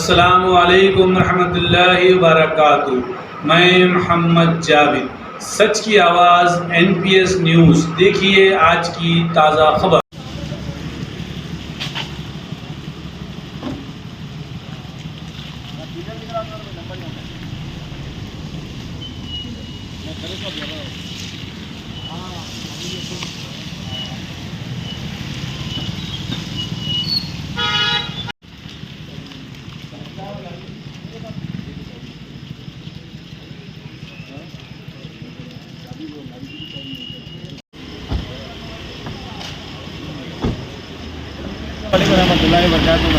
अस्सलामु अलैकुम रहमतुल्लाहि व बरकातुहू। मैं मोहम्मद जावेद, सच की आवाज़ NPS न्यूज़। देखिए आज की ताज़ा खबर।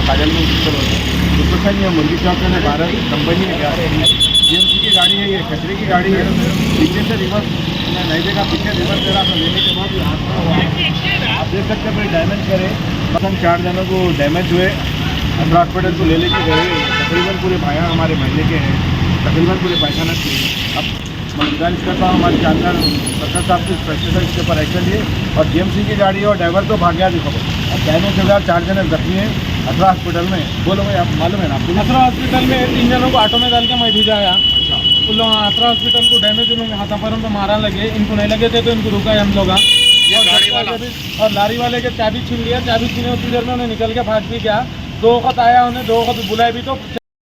काजल में उसको ये मुर्गी चौक में भारत कंपनी है क्या GMC की गाड़ी है, ये कचरे की गाड़ी है। पीछे से रिवर्स नहीं देखा, पीछे रिवर्स दे रहा था, लेने के बाद हादसा हुआ। आप देख सकते हैं भाई डैमेज करे, मतलब 4 जनों को डैमेज हुए, अमरा हॉस्पिटल को ले लेके गए। तकरीबन पूरे भाया हमारे महीने के हैं, तकरीबन पूरे पैसा चाहिए। अब मैं गुजारिश करता हूँ हमारे जानकार सरकार साहब से स्पेशल इसके ऊपर एक्शन लिए। और GMC की गाड़ी और ड्राइवर तो भाग गया, देखो अब डैमेज हो गया, 4 जने जख्मी हैं अथरा हॉस्पिटल में। बोलो भाई, आप मालूम है ना आपको? अथरा हॉस्पिटल में 3 जनों को ऑटो में डाल के मैं भेजा आया। उन लोग अथरा हॉस्पिटल को डैमेज उन्होंने हाथापारों में मारा लगे, इनको नहीं लगे थे तो इनको रुका हम लोग। और लारी वाले के चाबी छीन लिया, चाबी छीने उसी देर में उन्हें निकल के भाग भी गया। 2 वक्त आया, उन्हें 2 वक्त बुलाए भी तो